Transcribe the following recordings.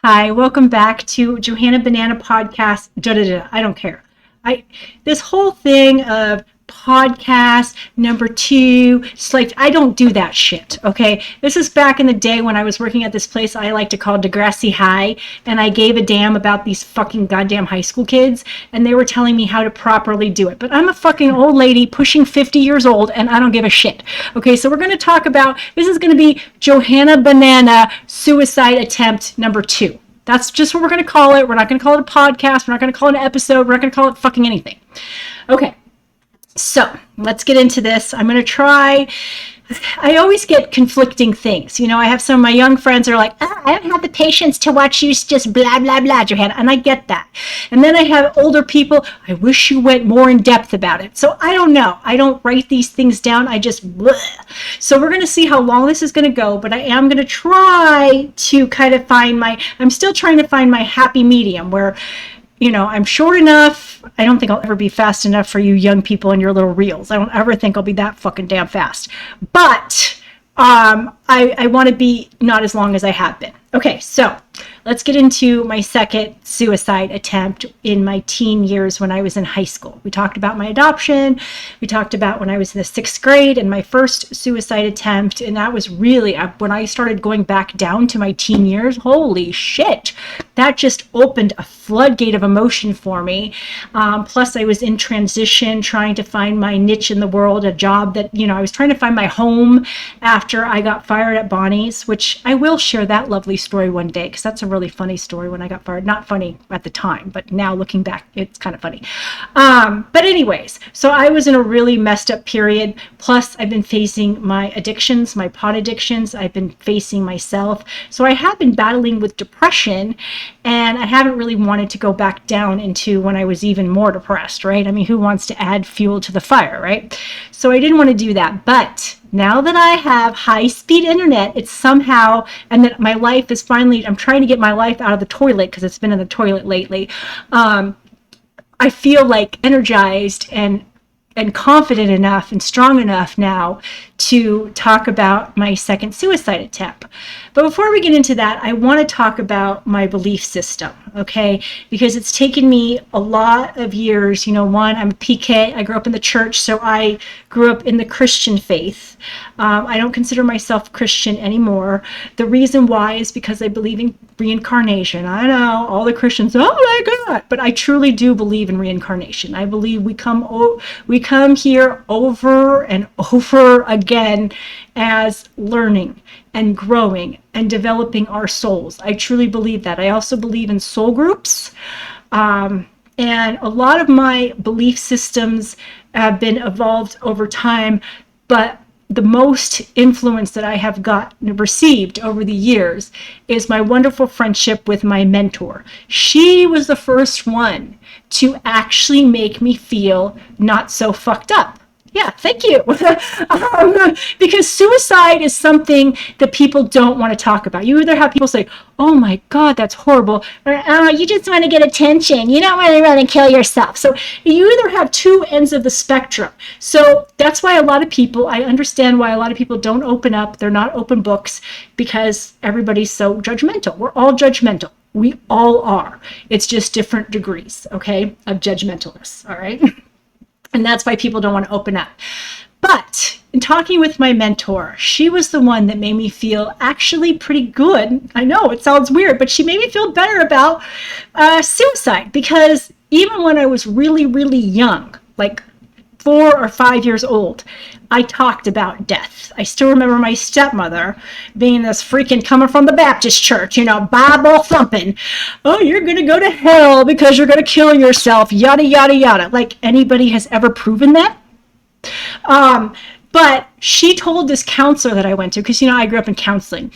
Hi, welcome back to Johanna Banana Podcast. Da, da, da, I don't care. I This whole thing of podcast number two, it's like I don't do that shit. Okay, this is back in the day when I was working at this place I like to call Degrassi High, and I gave a damn about these fucking goddamn high school kids, and they were telling me how to properly do it. But I'm a fucking old lady pushing 50 years old, and I don't give a shit. Okay, so we're gonna talk about this is gonna be Johanna Banana suicide attempt number two. That's just what we're going to call it. We're not going to call it a podcast. We're not going to call it an episode. We're not going to call it fucking anything. Okay, so let's get into this. I'm going to try. I always get conflicting things. I have some of my young friends that are like, I don't have the patience to watch you just blah, blah, blah, Johanna. And I get that. And then I have older people, I wish you went more in depth about it. So I don't know. I don't write these things down. I just, bleh. So we're going to see how long this is going to go, but I am going to try to kind of I'm still trying to find my happy medium where I'm short enough. I don't think I'll ever be fast enough for you young people in your little reels. I don't ever think I'll be that fucking damn fast. But I want to be not as long as I have been. Okay, so let's get into my second suicide attempt in my teen years when I was in high school. We talked about my adoption. We talked about when I was in the 6th grade and my first suicide attempt. And that was really when I started going back down to my teen years. Holy shit. That just opened a floodgate of emotion for me. Plus, I was in transition, trying to find my niche in the world, a job that, I was trying to find my home after I got fired at Bonnie's, which I will share that lovely story one day because that's a really funny story when I got fired. Not funny at the time, but now looking back, it's kind of funny. But anyways, so I was in a really messed up period. Plus, I've been facing my addictions, my pot addictions. I've been facing myself. So I have been battling with depression, and I haven't really wanted to go back down into when I was even more depressed, right? I mean, who wants to add fuel to the fire, right? So I didn't want to do that. But now that I have high-speed internet, it's somehow, and that my life is finally, I'm trying to get my life out of the toilet because it's been in the toilet lately. I feel like energized and confident enough and strong enough now to talk about my second suicide attempt. But before we get into that, I want to talk about my belief system, okay? Because it's taken me a lot of years. One, I'm a PK. I grew up in the church, so I grew up in the Christian faith. I don't consider myself Christian anymore. The reason why is because I believe in reincarnation. I know all the Christians, oh my God, but I truly do believe in reincarnation. I believe we come here over and over again as learning and growing and developing our souls. I truly believe that. I also believe in soul groups. And a lot of my belief systems have been evolved over time, but the most influence that I have received over the years is my wonderful friendship with my mentor. She was the first one to actually make me feel not so fucked up. Yeah, thank you. Because suicide is something that people don't want to talk about. You either have people say, oh my God, that's horrible, or oh, you just want to get attention. You don't really want to kill yourself. So you either have two ends of the spectrum. So that's why I understand why a lot of people don't open up. They're not open books because everybody's so judgmental. We're all judgmental. We all are. It's just different degrees, okay, of judgmentalness, all right? And that's why people don't want to open up. But in talking with my mentor, she was the one that made me feel actually pretty good. I know it sounds weird, but she made me feel better about suicide, because even when I was really, really young, like 4 or 5 years old, I talked about death. I still remember my stepmother being this freaking coming from the Baptist church, Bible thumping. Oh, you're going to go to hell because you're going to kill yourself, yada, yada, yada. Like anybody has ever proven that? But she told this counselor that I went to, because, I grew up in counseling.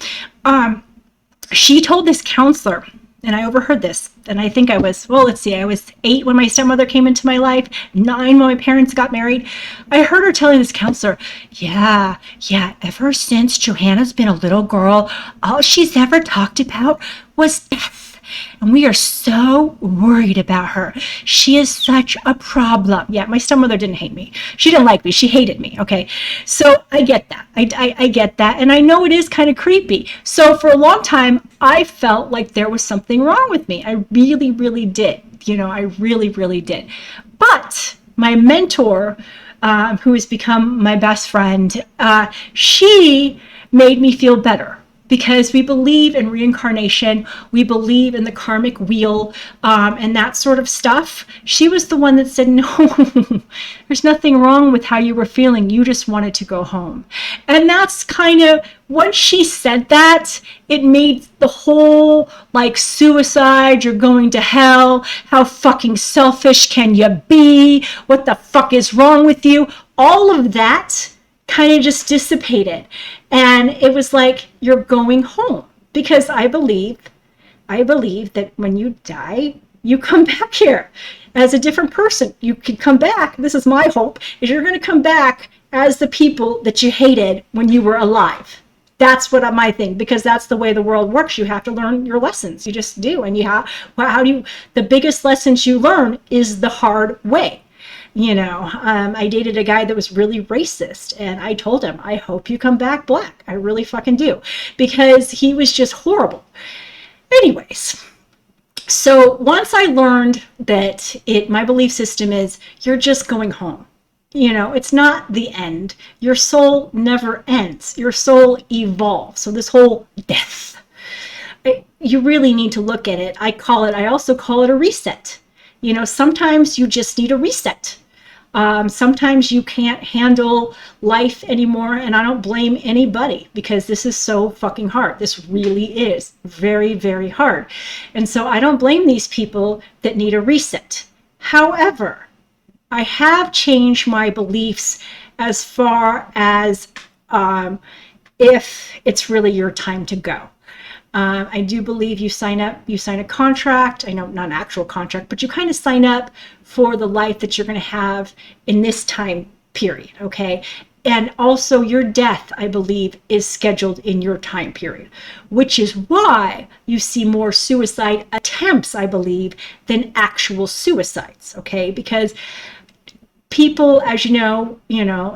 She told this counselor, and I overheard this, and I think I was 8 when my stepmother came into my life, 9 when my parents got married. I heard her telling this counselor, yeah, ever since Johanna's been a little girl, all she's ever talked about was death. And we are so worried about her. She is such a problem. Yeah, my stepmother didn't hate me. She didn't like me. She hated me. Okay. So I get that. I get that. And I know it is kind of creepy. So for a long time, I felt like there was something wrong with me. I really, really did. I really, really did. But my mentor, who has become my best friend, she made me feel better, because we believe in reincarnation, we believe in the karmic wheel, and that sort of stuff. She was the one that said, no, there's nothing wrong with how you were feeling. You just wanted to go home. And that's kind of, once she said that, it made the whole, like, suicide, you're going to hell, how fucking selfish can you be, what the fuck is wrong with you, all of that kind of just dissipated. And it was like, you're going home. Because I believe that when you die, you come back here as a different person. You could come back. This is my hope, is you're going to come back as the people that you hated when you were alive. That's what my thing, because that's the way the world works. You have to learn your lessons. You just do. And the biggest lessons you learn is the hard way. I dated a guy that was really racist, and I told him, I hope you come back black. I really fucking do, because he was just horrible. Anyways, so once I learned that my belief system is, you're just going home. It's not the end. Your soul never ends. Your soul evolves. So this whole death, you really need to look at it. I also call it a reset. Sometimes you just need a reset. Sometimes you can't handle life anymore, and I don't blame anybody, because this is so fucking hard. This really is very, very hard. And so I don't blame these people that need a reset. However, I have changed my beliefs as far as if it's really your time to go. I do believe you sign a contract. I know not an actual contract, but you kind of sign up for the life that you're going to have in this time period, okay? And also your death, I believe, is scheduled in your time period, which is why you see more suicide attempts, I believe, than actual suicides, okay? Because people, as you know,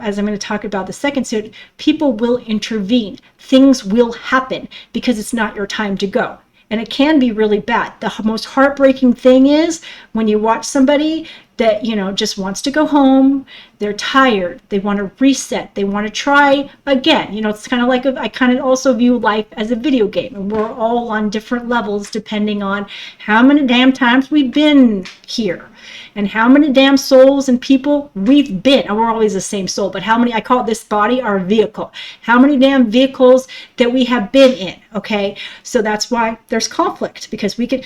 as I'm going to talk about the second suit, people will intervene. Things will happen because it's not your time to go. And it can be really bad. The most heartbreaking thing is when you watch somebody that, just wants to go home, they're tired, they want to reset, they want to try again. It's kind of like, I kind of also view life as a video game, and we're all on different levels depending on how many damn times we've been here and how many damn souls and people we've been. And we're always the same soul, but how many, I call this body our vehicle, how many damn vehicles that we have been in, okay? So that's why there's conflict, because we could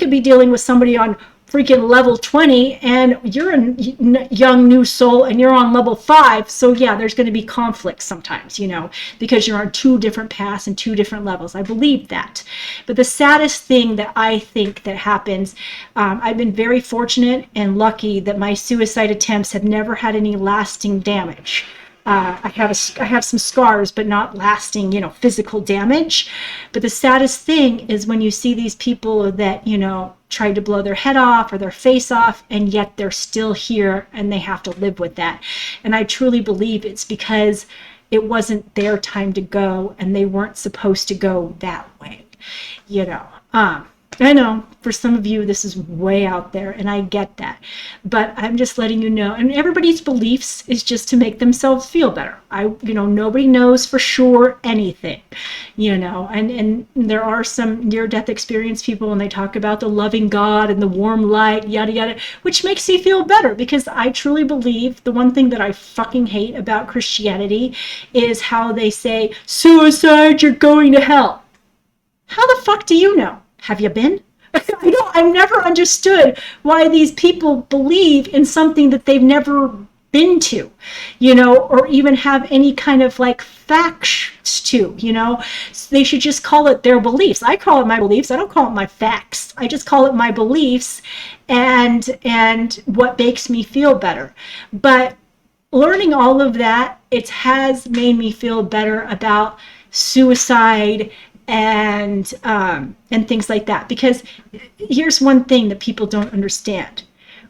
be dealing with somebody on freaking level 20, and you're a young new soul and you're on level 5. So yeah, there's going to be conflict sometimes, because you're on two different paths and two different levels. I believe that. But the saddest thing that I think that happens, I've been very fortunate and lucky that my suicide attempts have never had any lasting damage. I have some scars, but not lasting, physical damage. But the saddest thing is when you see these people that, tried to blow their head off or their face off, and yet they're still here and they have to live with that. And I truly believe it's because it wasn't their time to go, and they weren't supposed to go that way. I know for some of you this is way out there, and I get that, but I'm just letting you know. And everybody's beliefs is just to make themselves feel better. Nobody knows for sure anything, and there are some near-death experience people, and they talk about the loving God and the warm light, yada yada, which makes me feel better, because I truly believe the one thing that I fucking hate about Christianity is how they say, suicide, you're going to hell. How the fuck do you know? Have you been? I've never understood why these people believe in something that they've never been to, or even have any kind of like facts to, So they should just call it their beliefs. I call it my beliefs. I don't call it my facts. I just call it my beliefs and what makes me feel better. But learning all of that, it has made me feel better about suicide and things like that. Because here's one thing that people don't understand.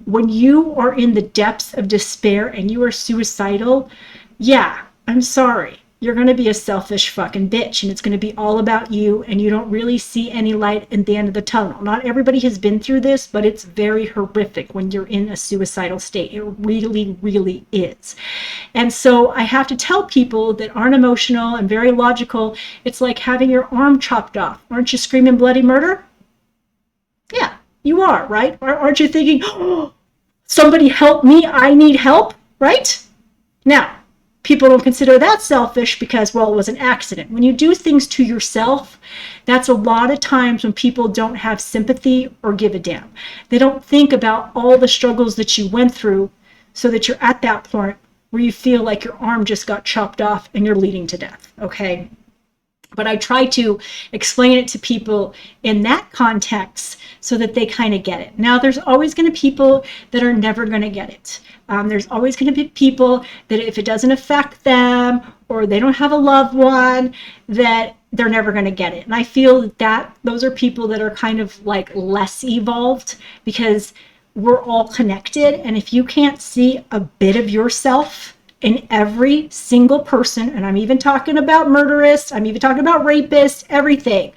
When you are in the depths of despair and you are suicidal, yeah, I'm sorry. You're going to be a selfish fucking bitch, and it's going to be all about you, and you don't really see any light at the end of the tunnel. Not everybody has been through this, but it's very horrific when you're in a suicidal state. It really, really is. And so I have to tell people that aren't emotional and very logical, it's like having your arm chopped off. Aren't you screaming bloody murder? Yeah, you are, right? Aren't you thinking, oh, somebody help me, I need help, right? Now, people don't consider that selfish because, well, it was an accident. When you do things to yourself, that's a lot of times when people don't have sympathy or give a damn. They don't think about all the struggles that you went through so that you're at that point where you feel like your arm just got chopped off and you're bleeding to death, okay? But I try to explain it to people in that context so that they kind of get it. Now, there's always going to be people that are never going to get it. There's always going to be people that if it doesn't affect them or they don't have a loved one, that they're never going to get it. And I feel that those are people that are kind of like less evolved because we're all connected. And if you can't see a bit of yourself in every single person, and I'm even talking about murderers, I'm even talking about rapists, everything,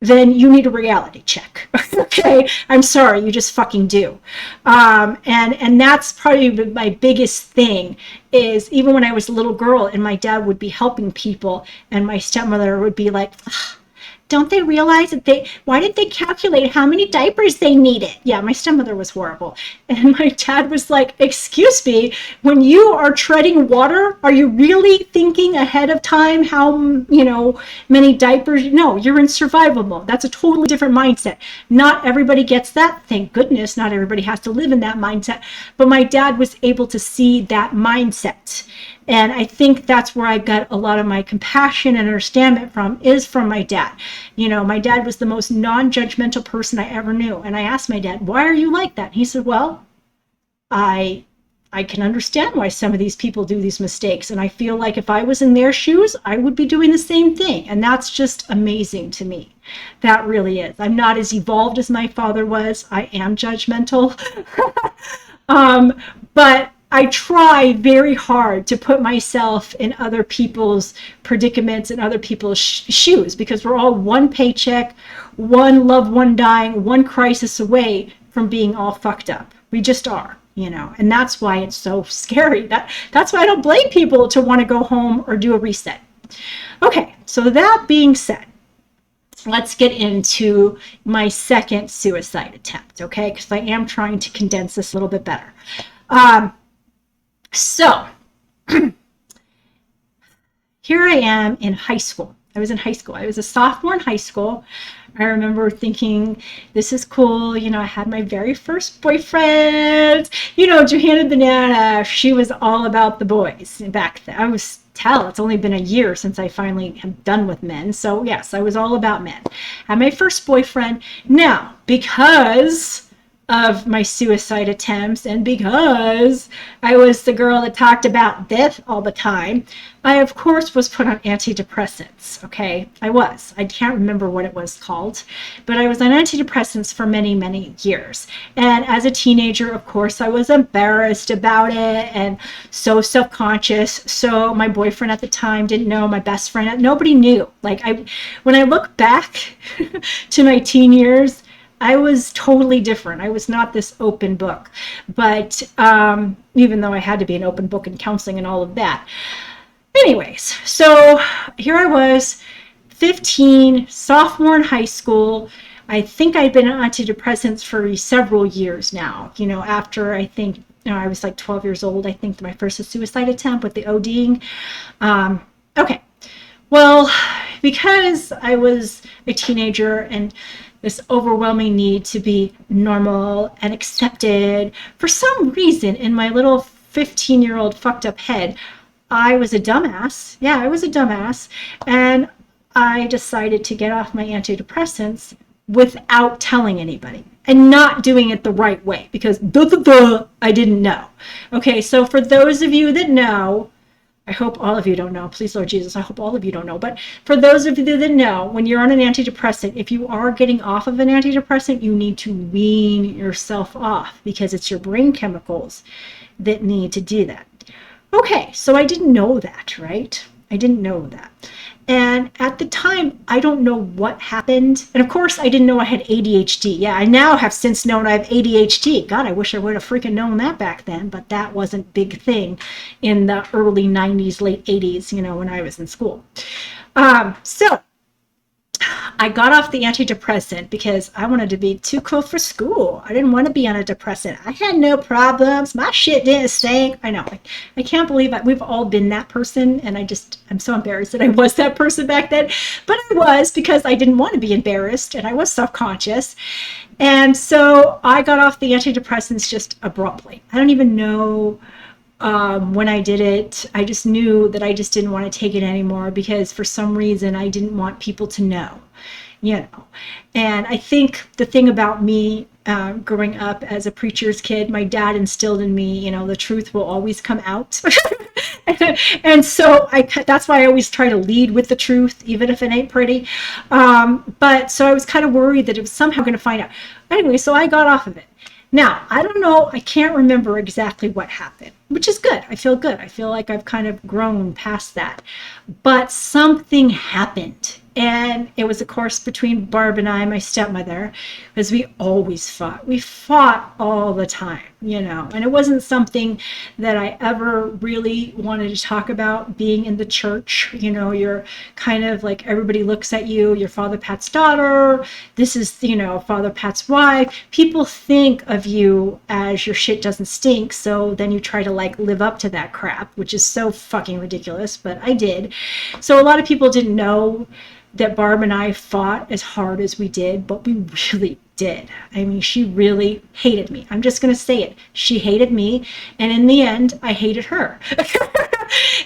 then you need a reality check. Okay, I'm sorry, you just fucking do. And that's probably my biggest thing is even when I was a little girl and my dad would be helping people and my stepmother would be like, don't they realize that why did they calculate how many diapers they needed? Yeah, my stepmother was horrible. And my dad was like, excuse me, when you are treading water, are you really thinking ahead of time how, many diapers? No, you're in survival mode. That's a totally different mindset. Not everybody gets that. Thank goodness not everybody has to live in that mindset. But my dad was able to see that mindset. And I think that's where I got a lot of my compassion and understanding from my dad. My dad was the most non-judgmental person I ever knew. And I asked my dad, why are you like that? And he said, well, I can understand why some of these people do these mistakes. And I feel like if I was in their shoes, I would be doing the same thing. And that's just amazing to me. That really is. I'm not as evolved as my father was. I am judgmental. But I try very hard to put myself in other people's predicaments and other people's shoes because we're all one paycheck, one loved one dying, one crisis away from being all fucked up. We just are, and that's why it's so scary. That's why I don't blame people to want to go home or do a reset. Okay, so that being said, let's get into my second suicide attempt, okay? Because I am trying to condense this a little bit better. So here I am in high school. I was in high school. I was a sophomore in high school. I remember thinking, this is cool. I had my very first boyfriend. Johanna Banana, she was all about the boys back then. It's only been a year since I finally have done with men. So yes, I was all about men. I had my first boyfriend. Now, because of my suicide attempts and because I was the girl that talked about death all the time, I of course was put on antidepressants. Okay, I can't remember what it was called, but I was on antidepressants for many, many years. And as a teenager, of course, I was embarrassed about it and so self-conscious. So my boyfriend at the time didn't know, my best friend, nobody knew. When I look back to my teen years, I was totally different. I was not this open book, but even though I had to be an open book in counseling and all of that. Anyways, so here I was, 15, sophomore in high school. I think I'd been on antidepressants for several years now, after I think, I was like 12 years old, I think my first suicide attempt with the ODing. Okay, well, because I was a teenager and this overwhelming need to be normal and accepted, for some reason in my little 15-year-old fucked up head, I was a dumbass. Yeah, I was a dumbass. And I decided to get off my antidepressants without telling anybody and not doing it the right way because I didn't know. Okay, so for those of you that know, I hope all of you don't know. Please, Lord Jesus, I hope all of you don't know. But for those of you that know, when you're on an antidepressant, if you are getting off of an antidepressant, you need to wean yourself off because it's your brain chemicals that need to do that. Okay, so I didn't know that, right? I didn't know that. And at the time, I don't know what happened. And of course, I didn't know I had ADHD. Yeah, I now have since known I have ADHD. God, I wish I would have freaking known that back then, but that wasn't a big thing in the early 90s, late 80s, when I was in school. So I got off the antidepressant because I wanted to be too cool for school. I didn't want to be on a depressant. I had no problems. My shit didn't stink. I know. I can't believe that we've all been that person. And I'm so embarrassed that I was that person back then. But I was, because I didn't want to be embarrassed and I was self-conscious. And so I got off the antidepressants just abruptly. I don't even know when I did it. I just knew that I just didn't want to take it anymore because for some reason I didn't want people to know, And I think the thing about me growing up as a preacher's kid, my dad instilled in me, the truth will always come out. And so that's why I always try to lead with the truth, even if it ain't pretty. But so I was kind of worried that it was somehow going to find out. Anyway, so I got off of it. Now, I don't know, I can't remember exactly what happened, which is good. I feel good. I feel like I've kind of grown past that. But something happened. And it was, of course, between Barb and I, my stepmother, because we always fought. We fought all the time, And it wasn't something that I ever really wanted to talk about, being in the church. You're kind of like, everybody looks at you, you're Father Pat's daughter. This is, Father Pat's wife. People think of you as your shit doesn't stink. So then you try to live up to that crap, which is so fucking ridiculous. But I did. So a lot of people didn't know that Barb and I fought as hard as we did, but we really did. I mean, she really hated me. I'm just going to say it. She hated me, and in the end, I hated her.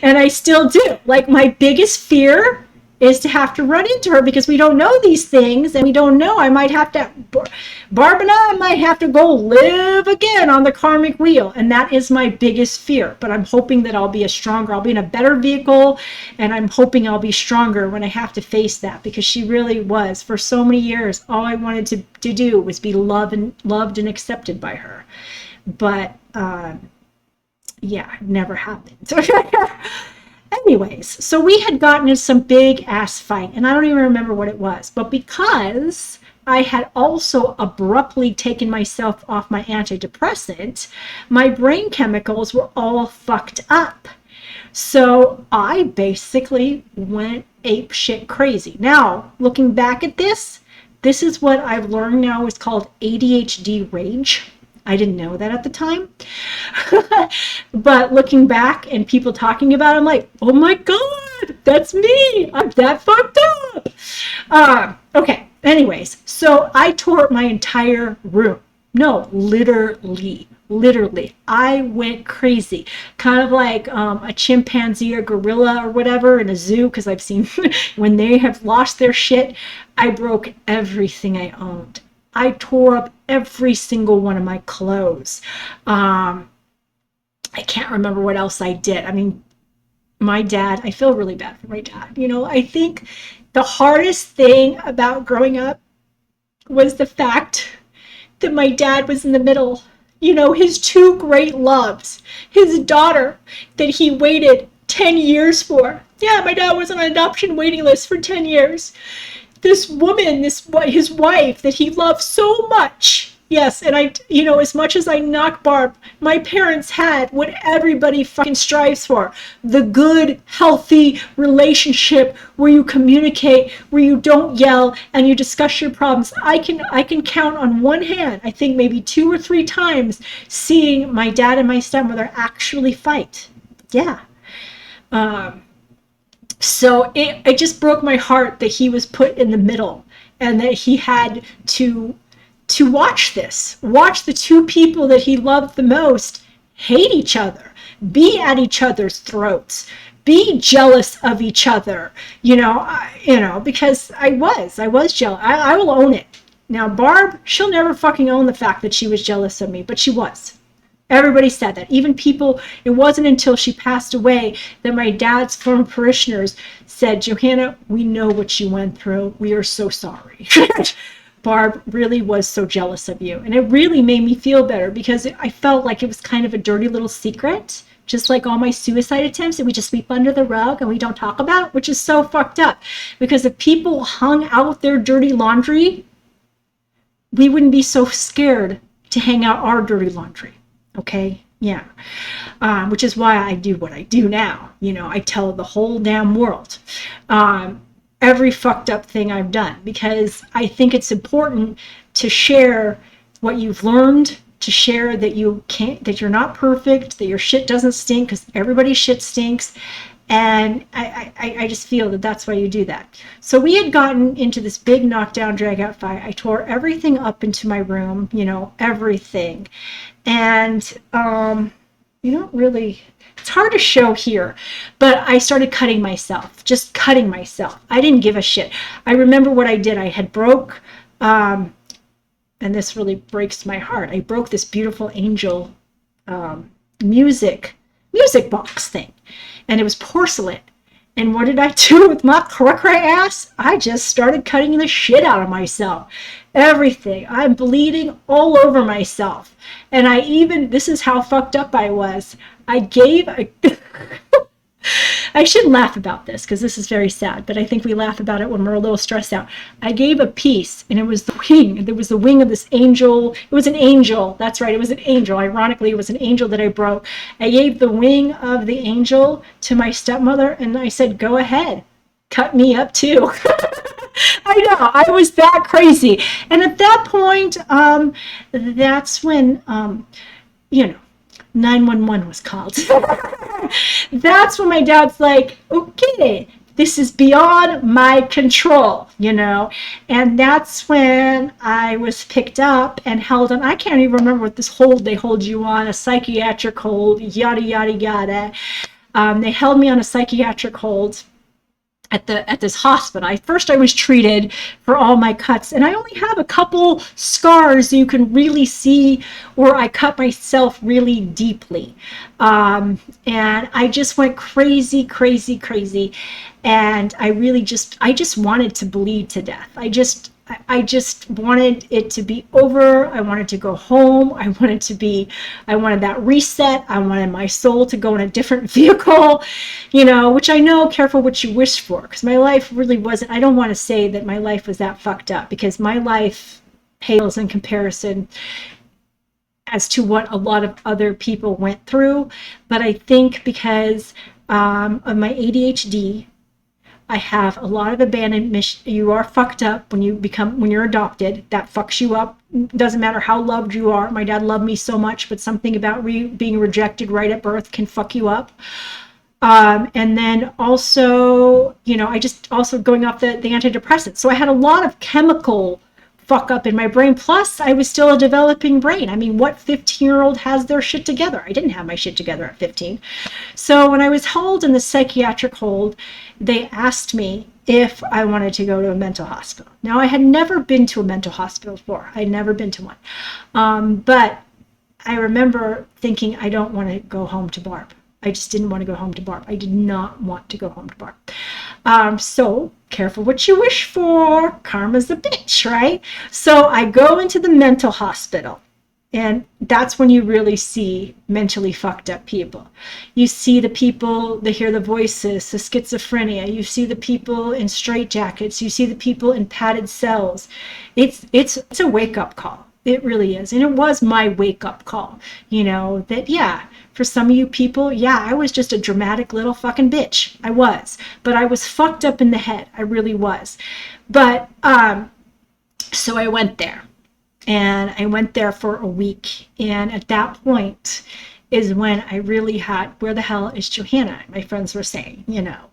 And I still do. My biggest fear is to have to run into her because we don't know these things, and we don't know. Barb and I might have to go live again on the karmic wheel, and that is my biggest fear. But I'm hoping that I'll be I'll be in a better vehicle, and I'm hoping I'll be stronger when I have to face that, because she really was, for so many years, all I wanted to do was be loved and accepted by her. But it never happened. Anyways, so we had gotten in some big ass fight, and I don't even remember what it was, but because I had also abruptly taken myself off my antidepressant, my brain chemicals were all fucked up. So I basically went ape shit crazy. Now, looking back at this is what I've learned now is called ADHD rage. I didn't know that at the time. But looking back and people talking about it, I'm like, oh my God, that's me. I'm that fucked up. Okay. Anyways, so I tore up my entire room. No, literally. I went crazy. Kind of like a chimpanzee or gorilla or whatever in a zoo, because I've seen when they have lost their shit, I broke everything I owned. I tore up every single one of my clothes. I can't remember what else I did. I mean, my dad, I feel really bad for my dad. I think the hardest thing about growing up was the fact that my dad was in the middle. His two great loves, his daughter that he waited 10 years for. Yeah, my dad was on an adoption waiting list for 10 years. This woman, his wife that he loved so much. Yes, and as much as I knock Barb, my parents had what everybody fucking strives for. The good, healthy relationship where you communicate, where you don't yell, and you discuss your problems. I can count on one hand, I think maybe 2 or 3 times, seeing my dad and my stepmother actually fight. Yeah. So it just broke my heart that he was put in the middle and that he had to watch the two people that he loved the most hate each other, be at each other's throats, be jealous of each other, because I was jealous. I will own it. Now, Barb, she'll never fucking own the fact that she was jealous of me, but she was. Everybody said that. Even people, it wasn't until she passed away that my dad's former parishioners said, Johanna, we know what you went through. We are so sorry. Barb really was so jealous of you. And it really made me feel better because I felt like it was kind of a dirty little secret, just like all my suicide attempts that we just sweep under the rug and we don't talk about, which is so fucked up. Because if people hung out their dirty laundry, we wouldn't be so scared to hang out our dirty laundry. Okay? Yeah. Which is why I do what I do now. You know, I tell the whole damn world every fucked up thing I've done, because I think it's important to share what you've learned, to share that that you're not perfect, that your shit doesn't stink, because everybody's shit stinks. And I just feel that that's why you do that. So we had gotten into this big knockdown, drag out fight. I tore everything up into my room, you know, everything. And, you don't really, it's hard to show here, but I started cutting myself, just cutting myself. I didn't give a shit. I remember what I did. I had broke, and this really breaks my heart. I broke this beautiful Angel music box thing. And it was porcelain. And what did I do with my cray ass? I just started cutting the shit out of myself. Everything. I'm bleeding all over myself. And I even, this is how fucked up I was. I gave a... I shouldn't laugh about this because this is very sad, but I think we laugh about it when we're a little stressed out. I gave a piece, and it was the wing. There was the wing of this angel. It was an angel. That's right. It was an angel. Ironically, it was an angel that I broke. I gave the wing of the angel to my stepmother, and I said, go ahead. Cut me up too. I know. I was that crazy. And at that point, that's when, you know, 911 was called. That's when my dad's like, okay, this is beyond my control, you know. And that's when I was picked up and held on. I can't even remember what this hold they hold you on, a psychiatric hold, yada, yada, yada. They held me on a psychiatric hold at this hospital. First I was treated for all my cuts, and I only have a couple scars you can really see where I cut myself really deeply. And I just went crazy, and I just wanted to bleed to death. I just wanted it to be over. I wanted to go home. I wanted that reset. I wanted my soul to go in a different vehicle, you know, which I know, careful what you wish for, because my life really wasn't, I don't want to say that my life was that fucked up, because my life pales in comparison as to what a lot of other people went through. But I think because of my ADHD, I have a lot of abandonment. You are fucked up when you're adopted. That fucks you up. Doesn't matter how loved you are. My dad loved me so much, but something about being rejected right at birth can fuck you up. And then also, you know, I just also going off the antidepressants. So I had a lot of chemical fuck up in my brain. Plus, I was still a developing brain. I mean, what 15-year-old has their shit together? I didn't have my shit together at 15. So when I was held in the psychiatric hold, they asked me if I wanted to go to a mental hospital. Now, I had never been to a mental hospital before. I'd never been to one. But I remember thinking, I don't want to go home to Barb. I just didn't want to go home to Barb. I did not want to go home to Barb. So careful what you wish for. Karma's a bitch, right? So I go into the mental hospital, and that's when you really see mentally fucked up people. You see the people that hear the voices, the schizophrenia. You see the people in straitjackets. You see the people in padded cells. It's a wake-up call. It really is. And it was my wake-up call, you know, that, yeah, for some of you people, yeah, I was just a dramatic little fucking bitch. I was. But I was fucked up in the head. I really was. But, so I went there. And I went there for a week. And at that point is when I really had, where the hell is Johanna? My friends were saying, you know.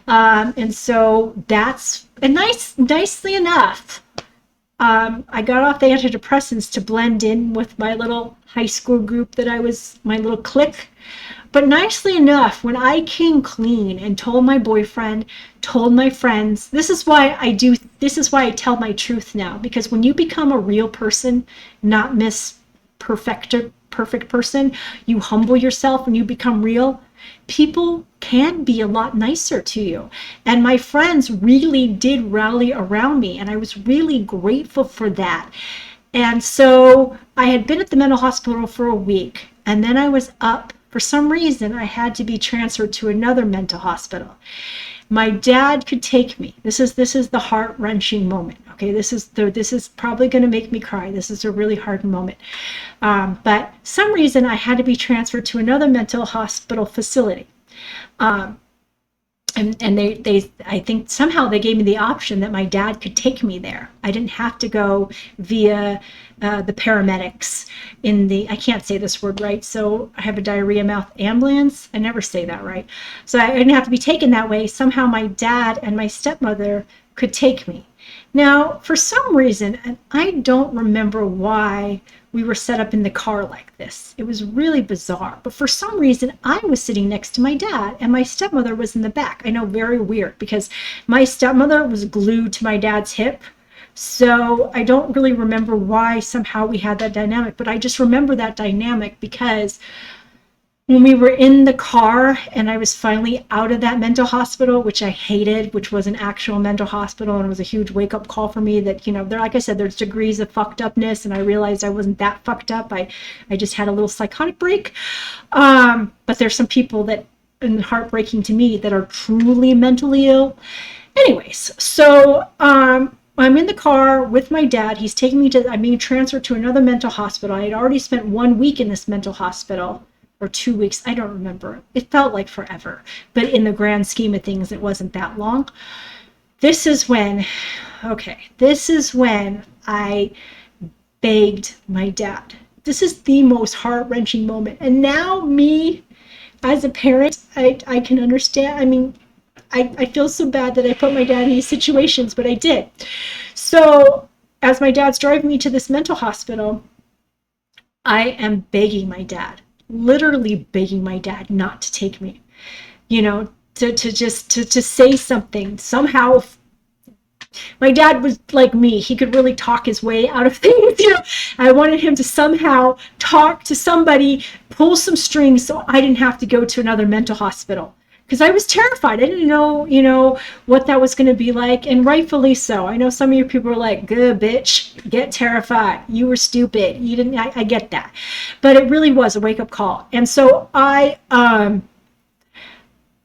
And so that's, and nicely enough, I got off the antidepressants to blend in with my little high school group my little clique. But nicely enough, when I came clean and told my boyfriend, told my friends, this is why I tell my truth now. Because when you become a real person, not Miss Perfecta perfect person, you humble yourself and you become real, people can be a lot nicer to you. And my friends really did rally around me, and I was really grateful for that. And so I had been at the mental hospital for a week, and then I was up. For some reason, I had to be transferred to another mental hospital. My dad could take me. This is the heart-wrenching moment. Okay, this is probably going to make me cry. This is a really hard moment. But some reason I had to be transferred to another mental hospital facility. And they I think somehow they gave me the option that my dad could take me there. I didn't have to go via the paramedics in the, I can't say this word right, so I have a diarrhea mouth, ambulance. I never say that right. So I didn't have to be taken that way. Somehow my dad and my stepmother could take me. Now, for some reason, and I don't remember why we were set up in the car like this. It was really bizarre. But for some reason, I was sitting next to my dad and my stepmother was in the back. I know, very weird, because my stepmother was glued to my dad's hip. So I don't really remember why somehow we had that dynamic, but I just remember that dynamic because when we were in the car and I was finally out of that mental hospital, which I hated, which was an actual mental hospital, and it was a huge wake-up call for me that, you know, there, like I said, there's degrees of fucked upness, and I realized I wasn't that fucked up. I just had a little psychotic break. But there's some people that, and heartbreaking to me, that are truly mentally ill. Anyways, so I'm in the car with my dad. He's taking me to, I'm being transferred to another mental hospital. I had already spent 1 week in this mental hospital. Or 2 weeks, I don't remember. It felt like forever, but in the grand scheme of things, it wasn't that long. This is when I begged my dad. This is the most heart-wrenching moment. And now me, as a parent, I can understand. I mean, I feel so bad that I put my dad in these situations, but I did. So as my dad's driving me to this mental hospital, I am begging my dad. Literally begging my dad not to take me, you know, to say something. Somehow my dad was like me. He could really talk his way out of things. You know, I wanted him to somehow talk to somebody, pull some strings so I didn't have to go to another mental hospital. Because I was terrified. I didn't know, you know, what that was going to be like, and rightfully so. I know some of you people are like, good bitch, get terrified. You were stupid. You didn't, I get that. But it really was a wake-up call. And so I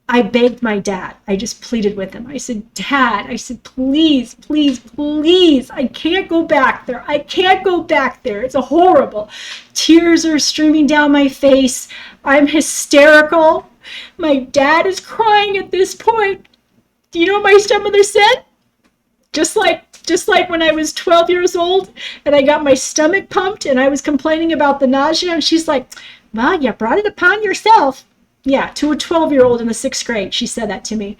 begged my dad. I just pleaded with him. I said, Dad, I said, please, please, please, I can't go back there. I can't go back there. It's horrible. Tears are streaming down my face. I'm hysterical. My dad is crying at this point. Do you know what my stepmother said? Just like when I was 12 years old and I got my stomach pumped and I was complaining about the nausea, and she's like, well, you brought it upon yourself. Yeah, to a 12-year-old in the 6th grade, she said that to me.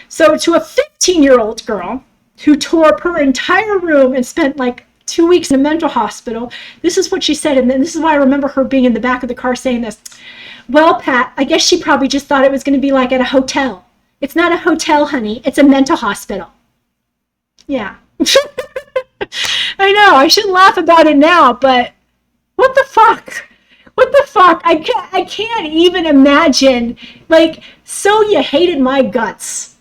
So to a 15-year-old girl who tore up her entire room and spent like 2 weeks in a mental hospital, this is what she said. And then this is why I remember her being in the back of the car saying this. Well, Pat, I guess she probably just thought it was going to be like at a hotel. It's not a hotel, honey. It's a mental hospital. Yeah. I know. I shouldn't laugh about it now, but what the fuck? What the fuck? I can't even imagine. Like, so you hated my guts.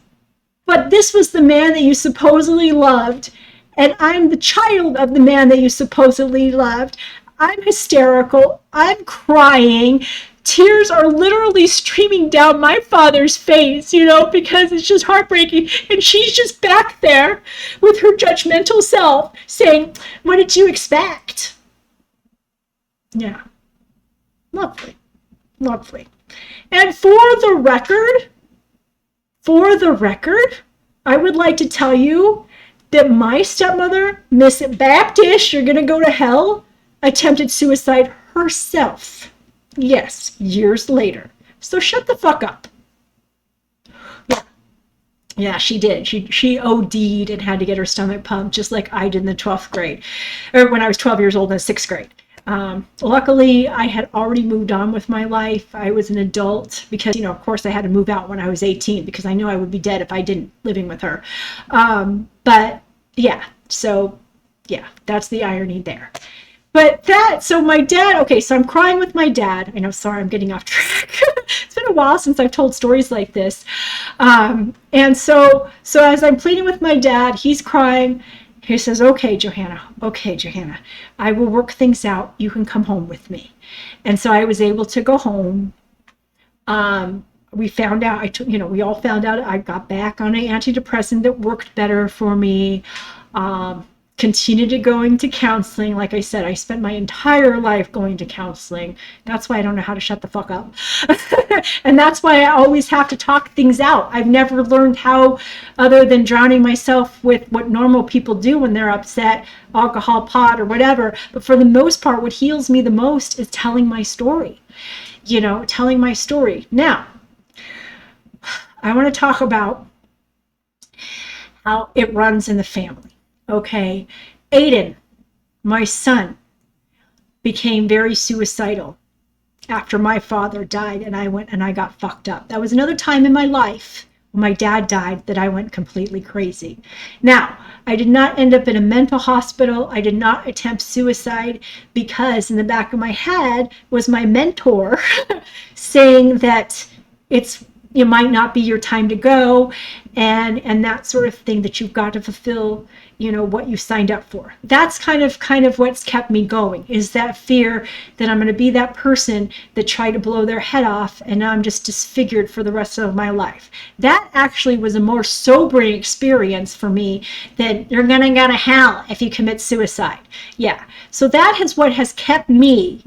But this was the man that you supposedly loved, and I'm the child of the man that you supposedly loved. I'm hysterical. I'm crying. Tears are literally streaming down my father's face, you know, because it's just heartbreaking. And she's just back there with her judgmental self saying, what did you expect? Yeah. Lovely. Lovely. And for the record, I would like to tell you that my stepmother, Miss Baptist, you're going to go to hell, attempted suicide herself. Yes, years later. So shut the fuck up. Yeah, she did. She OD'd and had to get her stomach pumped, just like I did in the 12th grade, or when I was 12 years old in the 6th grade. Luckily, I had already moved on with my life. I was an adult because, you know, of course I had to move out when I was 18 because I knew I would be dead if I didn't living with her. But yeah, so yeah, that's the irony there. But that, so my dad, okay, so I'm crying with my dad. I know, sorry, I'm getting off track. It's been a while since I've told stories like this. And so as I'm pleading with my dad, he's crying. He says, okay, Johanna, I will work things out. You can come home with me. And so I was able to go home. We found out, we all found out I got back on an antidepressant that worked better for me. Continued to going to counseling. Like I said, I spent my entire life going to counseling. That's why I don't know how to shut the fuck up. And that's why I always have to talk things out. I've never learned how, other than drowning myself with what normal people do when they're upset, alcohol, pot, or whatever. But for the most part, what heals me the most is telling my story. Telling my story. Now, I want to talk about how it runs in the family. Okay, Aiden, my son, became very suicidal after my father died, and I went and I got fucked up. That was another time in my life when my dad died that I went completely crazy. Now, I did not end up in a mental hospital. I did not attempt suicide because in the back of my head was my mentor saying that it might not be your time to go, and that sort of thing, that you've got to fulfill what you signed up for. That's kind of what's kept me going, is that fear that I'm going to be that person that tried to blow their head off and now I'm just disfigured for the rest of my life. That actually was a more sobering experience for me than you're going to go to hell if you commit suicide. Yeah. So that is what has kept me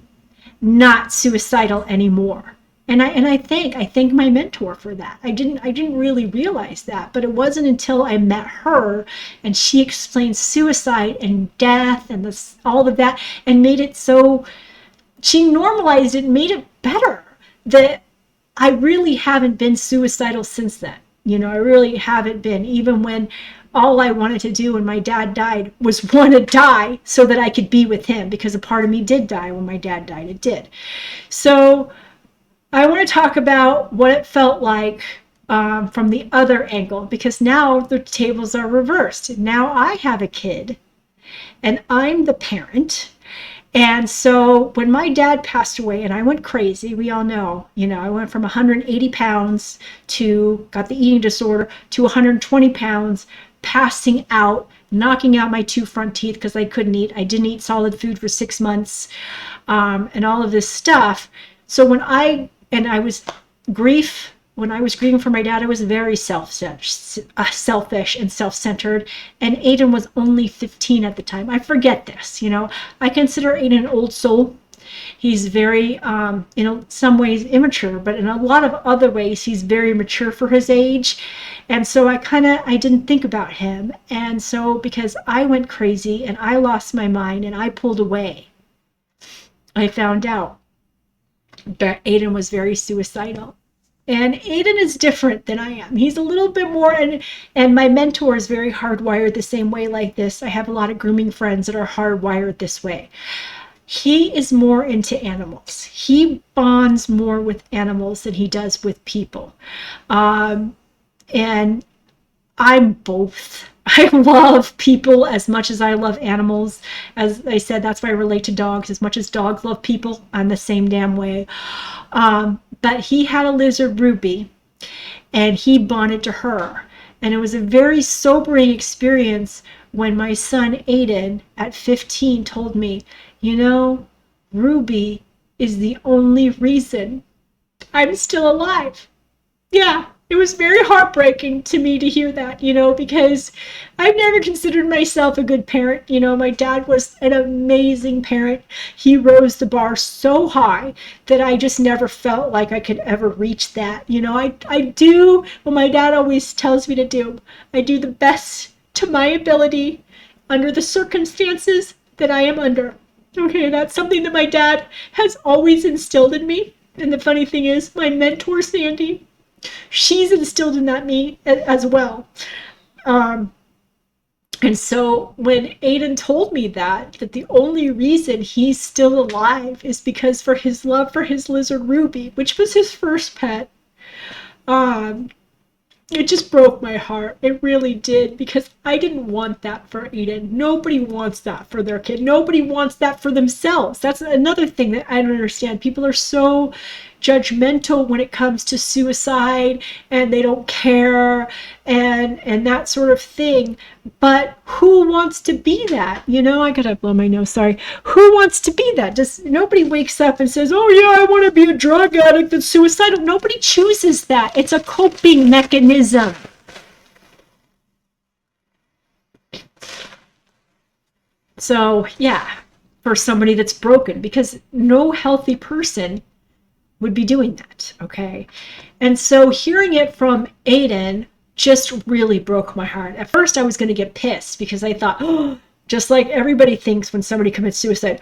not suicidal anymore. And I thank my mentor for that. I didn't really realize that, but it wasn't until I met her and she explained suicide and death and all of that, and made it so, she normalized it, made it better, that I really haven't been suicidal since then. I really haven't been, even when all I wanted to do when my dad died was want to die so that I could be with him, because a part of me did die when my dad died. It did. So I want to talk about what it felt like from the other angle, because now the tables are reversed. Now I have a kid and I'm the parent. And so when my dad passed away and I went crazy, we all know, I went from 180 pounds got the eating disorder, to 120 pounds, passing out, knocking out my 2 front teeth because I couldn't eat. I didn't eat solid food for 6 months, and all of this stuff. So when I was grieving for my dad, I was very selfish and self-centered. And Aiden was only 15 at the time. I forget this, I consider Aiden an old soul. He's very, in some ways immature, but in a lot of other ways, he's very mature for his age. And so I didn't think about him. And so because I went crazy and I lost my mind and I pulled away, I found out that Aiden was very suicidal. And Aiden is different than I am. He's a little bit more, and my mentor is very hardwired the same way like this. I have a lot of grooming friends that are hardwired this way. He is more into animals. He bonds more with animals than he does with people. And I'm both. I love people as much as I love animals. As I said, that's why I relate to dogs. As much as dogs love people, I'm the same damn way. But he had a lizard, Ruby, and he bonded to her. And it was a very sobering experience when my son Aiden at 15 told me, Ruby is the only reason I'm still alive. Yeah, it was very heartbreaking to me to hear that, because I've never considered myself a good parent. My dad was an amazing parent. He rose the bar so high that I just never felt like I could ever reach that. I do what my dad always tells me to do. I do the best to my ability under the circumstances that I am under. Okay, that's something that my dad has always instilled in me. And the funny thing is, my mentor, Sandy, she's instilled in that me as well. And so when Aiden told me that the only reason he's still alive is because for his love for his lizard Ruby, which was his first pet, it just broke my heart. It really did, because I didn't want that for Aiden. Nobody wants that for their kid. Nobody wants that for themselves. That's another thing that I don't understand. People are so judgmental when it comes to suicide, and they don't care, and that sort of thing. But who wants to be that? I gotta blow my nose, sorry. Who wants to be that? Just nobody wakes up and says, oh yeah, I want to be a drug addict that's suicidal. Nobody chooses that. It's a coping mechanism. So yeah, for somebody that's broken, because no healthy person would be doing that, okay? And so hearing it from Aiden just really broke my heart. At first I was going to get pissed, because I thought, oh, just like everybody thinks when somebody commits suicide,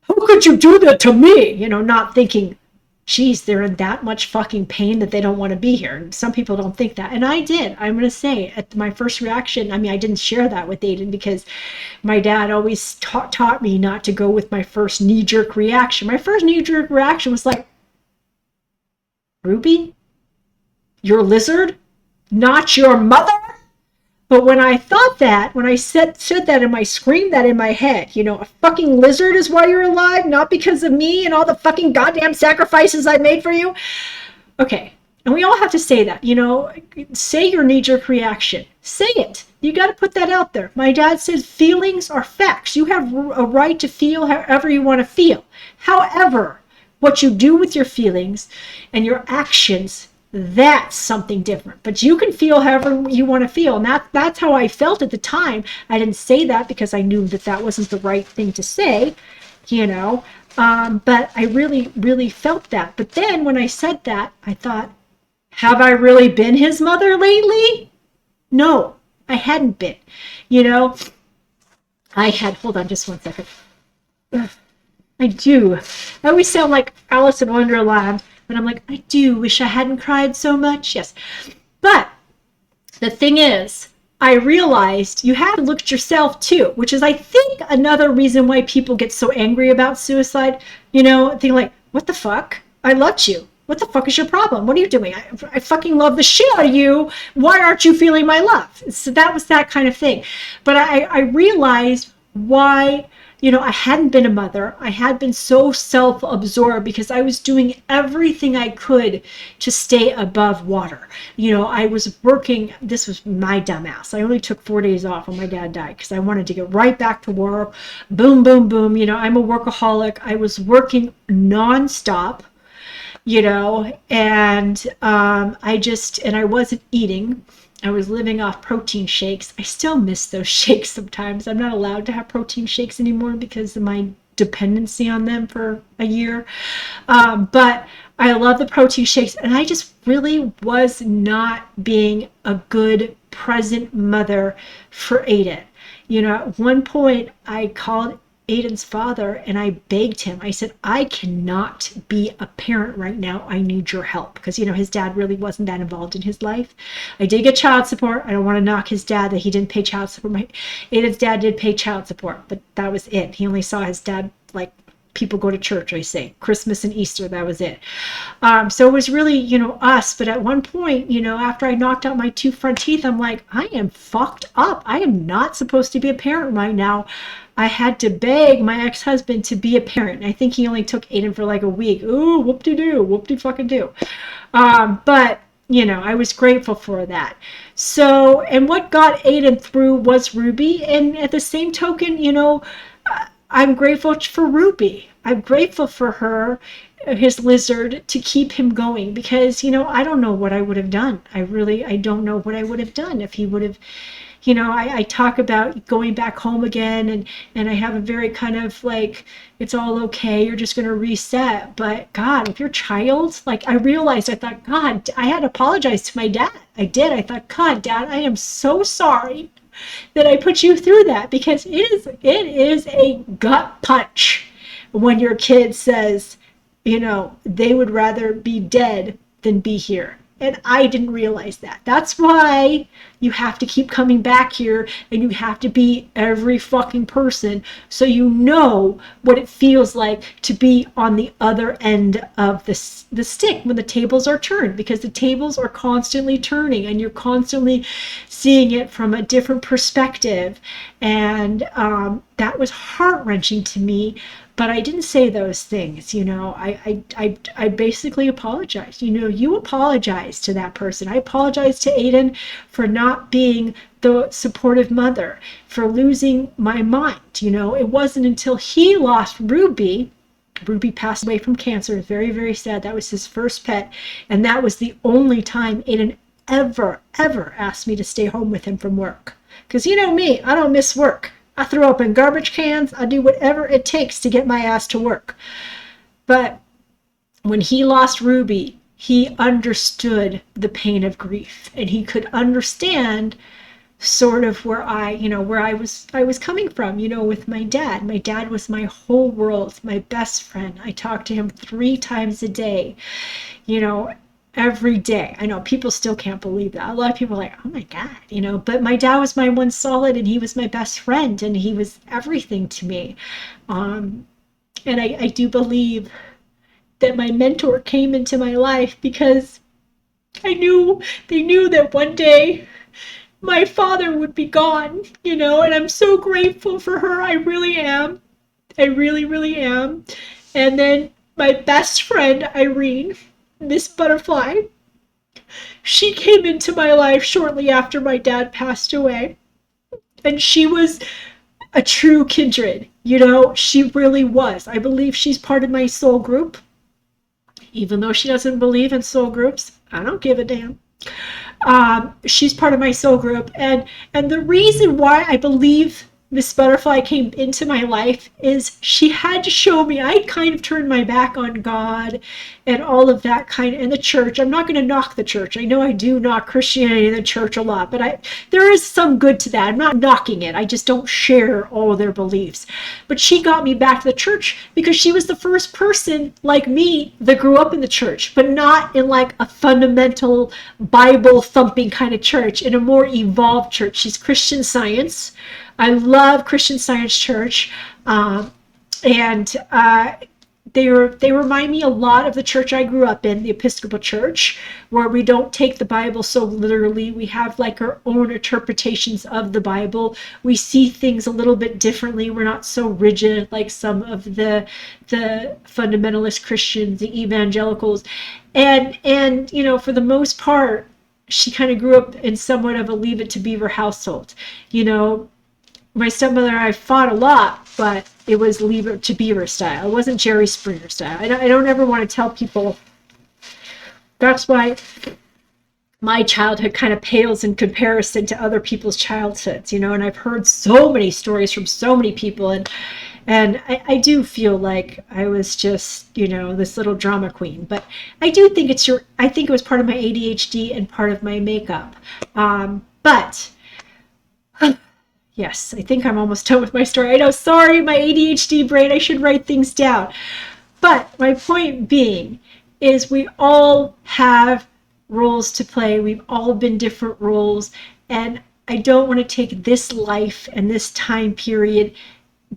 how could you do that to me? Not thinking, geez, they're in that much fucking pain that they don't want to be here. And some people don't think that. And I did. I'm going to say, at my first reaction, I didn't share that with Aiden, because my dad always taught me not to go with my first knee-jerk reaction. My first knee-jerk reaction was like, Ruby, your lizard, not your mother? But when I thought that, when I said that, and I screamed that in my head, a fucking lizard is why you're alive, not because of me and all the fucking goddamn sacrifices I made for you. Okay, and we all have to say that, say your knee-jerk reaction. Say it. You got to put that out there. My dad says feelings are facts. You have a right to feel however you want to feel. However, what you do with your feelings and your actions, that's something different. But you can feel however you want to feel. And that's how I felt at the time. I didn't say that because I knew that wasn't the right thing to say, but I really, really felt that. But then when I said that, I thought, have I really been his mother lately? No, I hadn't been. I had, hold on just one second. I do. I always sound like Alice in Wonderland, but I'm like, I do wish I hadn't cried so much. Yes. But the thing is, I realized you have to look at yourself too, which is, I think, another reason why people get so angry about suicide. They're like, what the fuck? I loved you. What the fuck is your problem? What are you doing? I fucking love the shit out of you. Why aren't you feeling my love? So that was that kind of thing. But I realized why, I hadn't been a mother. I had been so self-absorbed because I was doing everything I could to stay above water. I was working. This was my dumbass. I only took 4 days off when my dad died because I wanted to get right back to work. Boom, boom, boom. I'm a workaholic. I was working nonstop, and I wasn't eating. I was living off protein shakes. I still miss those shakes sometimes. I'm not allowed to have protein shakes anymore because of my dependency on them for a year. But I love the protein shakes, and I just really was not being a good present mother for Aiden. At one point I called Aiden's father and I begged him. I said, I cannot be a parent right now. I need your help. Because, his dad really wasn't that involved in his life. I did get child support. I don't want to knock his dad that he didn't pay child support. Aiden's dad did pay child support, but that was it. He only saw his dad like people go to church, I say. Christmas and Easter, that was it. So it was really, us. But at one point, after I knocked out my 2 front teeth, I'm like, I am fucked up. I am not supposed to be a parent right now. I had to beg my ex-husband to be a parent. I think he only took Aiden for like a week. Ooh, whoop-de-doo, whoop-de-fucking-doo. But, I was grateful for that. So, and what got Aiden through was Ruby. And at the same token, I'm grateful for Ruby. I'm grateful for her, his lizard, to keep him going, because, I don't know what I would have done. I don't know what I would have done if he would have, I talk about going back home again, and I have a very kind of like, it's all okay, you're just going to reset. But God, if your child, like, I realized, I thought, God, I had to apologize to my dad. I did. I thought, God, Dad, I am so sorry that I put you through that, because it is a gut punch when your kid says, they would rather be dead than be here. And I didn't realize that. That's why, you have to keep coming back here, and you have to be every fucking person so you know what it feels like to be on the other end of the stick when the tables are turned, because the tables are constantly turning and you're constantly seeing it from a different perspective. And that was heart-wrenching to me. But I didn't say those things, I basically apologized. You apologize to that person. I apologize to Aiden for not being the supportive mother, for losing my mind. It wasn't until he lost Ruby. Ruby passed away from cancer. Very, very sad. That was his first pet. And that was the only time Aiden ever asked me to stay home with him from work. Because me, I don't miss work. I throw up in garbage cans. I do whatever it takes to get my ass to work. But when he lost Ruby, he understood the pain of grief, and he could understand sort of where I was coming from, with my dad. My dad was my whole world, my best friend. I talked to him 3 times a day, every day. I know people still can't believe that. A lot of people are like, oh my God, but my dad was my one solid, and he was my best friend, and he was everything to me. And I do believe that my mentor came into my life because they knew that one day my father would be gone, and I'm so grateful for her. I really am. I really, really am. And then my best friend, Irene, Miss Butterfly, she came into my life shortly after my dad passed away. And she was a true kindred. She really was. I believe she's part of my soul group. Even though she doesn't believe in soul groups, I don't give a damn. She's part of my soul group. And the reason why I believe Miss Butterfly came into my life is she had to show me. I kind of turned my back on God and all of that and the church. I'm not going to knock the church. I know I do knock Christianity and the church a lot, but there is some good to that. I'm not knocking it. I just don't share all of their beliefs. But she got me back to the church because she was the first person like me that grew up in the church, but not in like a fundamental Bible thumping kind of church, in a more evolved church. She's Christian Science. I love Christian Science Church, and they remind me a lot of the church I grew up in, the Episcopal Church, where we don't take the Bible so literally. We have like our own interpretations of the Bible. We see things a little bit differently. We're not so rigid like some of the fundamentalist Christians, the evangelicals, and for the most part, she kind of grew up in somewhat of a Leave It to Beaver household. My stepmother and I fought a lot, but it was Leave It to Beaver style. It wasn't Jerry Springer style. I don't ever want to tell people. That's why my childhood kind of pales in comparison to other people's childhoods, and I've heard so many stories from so many people, and I do feel like I was just, this little drama queen. But I do think I think it was part of my ADHD and part of my makeup. But yes, I think I'm almost done with my story. I know, sorry, my ADHD brain, I should write things down. But my point being is we all have roles to play. We've all been different roles. And I don't want to take this life and this time period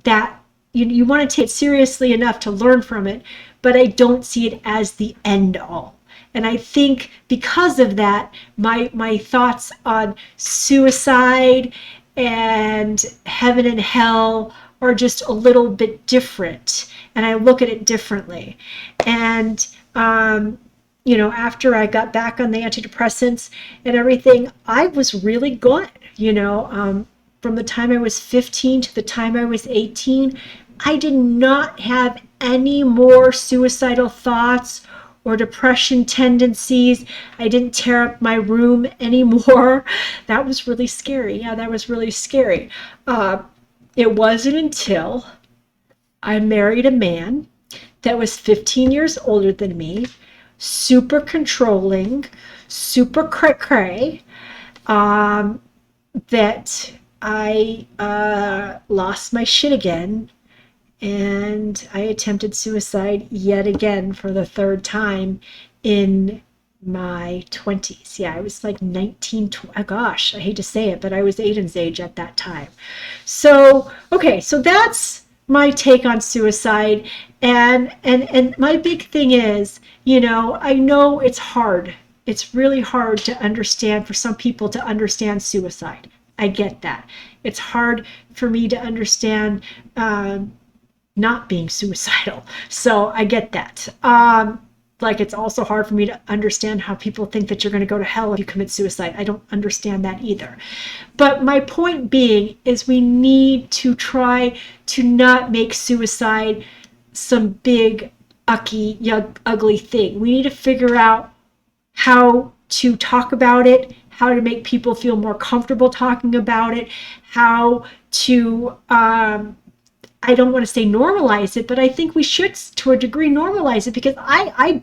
that you want to take it seriously enough to learn from it, but I don't see it as the end all. And I think because of that, my thoughts on suicide and heaven and hell are just a little bit different, and I look at it differently. And after I got back on the antidepressants and everything, I was really good. From the time I was 15 to the time I was 18, I did not have any more suicidal thoughts or depression tendencies. I didn't tear up my room anymore. That was really scary. Yeah, that was really scary. It wasn't until I married a man that was 15 years older than me, super controlling, super cray-cray, that I lost my shit again. And I attempted suicide yet again for the 3rd time in my 20s. Yeah, I was like 19, gosh, I hate to say it, but I was Aiden's age at that time. So, okay, so that's my take on suicide. And my big thing is, I know it's hard. It's really hard to understand for some people to understand suicide. I get that. It's hard for me to understand not being suicidal. So I get that. Like, it's also hard for me to understand how people think that you're going to go to hell if you commit suicide. I don't understand that either. But my point being is we need to try to not make suicide some big, ugly thing. We need to figure out how to talk about it, how to make people feel more comfortable talking about it, how to I don't want to say normalize it, but I think we should, to a degree, normalize it, because I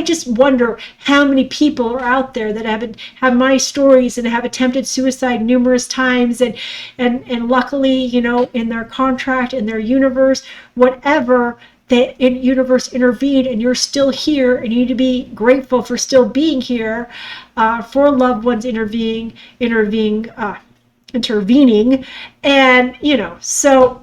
just wonder how many people are out there that have my stories and have attempted suicide numerous times, and luckily, in their contract, in their universe, whatever, that universe intervened, and you're still here, and you need to be grateful for still being here, for loved ones intervening, and so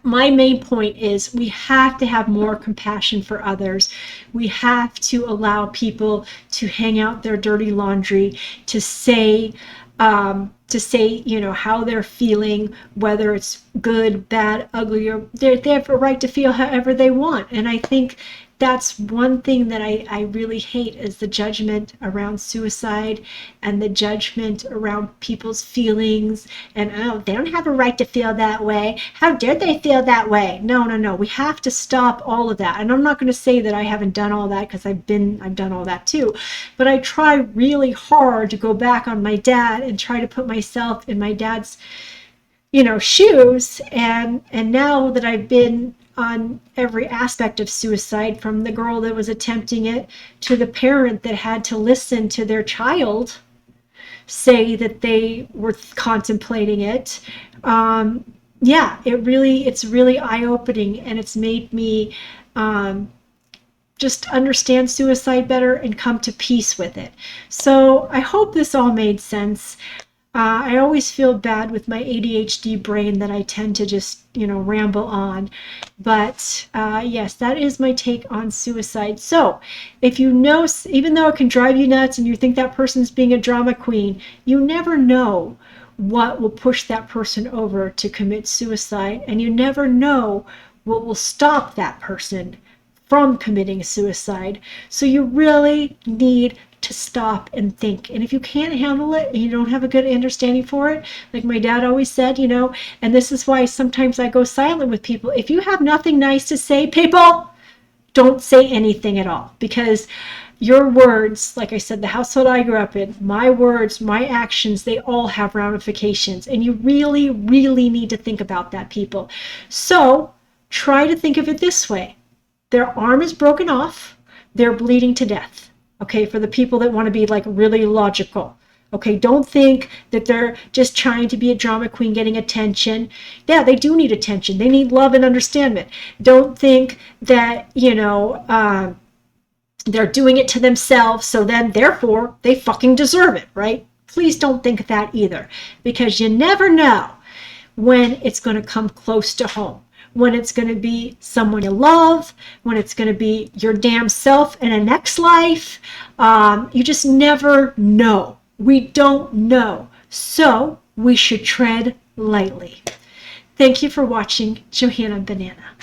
my main point is we have to have more compassion for others. We have to allow people to hang out their dirty laundry, to say, how they're feeling, whether it's good, bad, ugly, or they have a right to feel however they want. And I think that's one thing that I really hate, is the judgment around suicide and the judgment around people's feelings. And, oh, they don't have a right to feel that way. How dare they feel that way? No. We have to stop all of that. And I'm not going to say that I haven't done all that, because I've done all that too. But I try really hard to go back on my dad and try to put myself in my dad's, shoes. And now that I've been on every aspect of suicide, from the girl that was attempting it to the parent that had to listen to their child say that they were contemplating it. It's really eye-opening, and it's made me just understand suicide better and come to peace with it. So I hope this all made sense. I always feel bad with my ADHD brain that I tend to just, ramble on. But yes, that is my take on suicide. So if even though it can drive you nuts and you think that person's being a drama queen, you never know what will push that person over to commit suicide. And you never know what will stop that person from committing suicide. So you really need to stop and think. And if you can't handle it and you don't have a good understanding for it, like my dad always said, and this is why sometimes I go silent with people. If you have nothing nice to say, people, don't say anything at all, because your words, like I said, the household I grew up in, my words, my actions, they all have ramifications. And you really, really need to think about that, people. So try to think of it this way. Their arm is broken off. They're bleeding to death. Okay, for the people that want to be like really logical. Okay, don't think that they're just trying to be a drama queen getting attention. Yeah, they do need attention. They need love and understanding. Don't think that, they're doing it to themselves, so then therefore they fucking deserve it, right? Please don't think that either, because you never know when it's going to come close to home. When it's going to be someone you love, when it's going to be your damn self in a next life. You just never know. We don't know. So we should tread lightly. Thank you for watching Johanna Banana.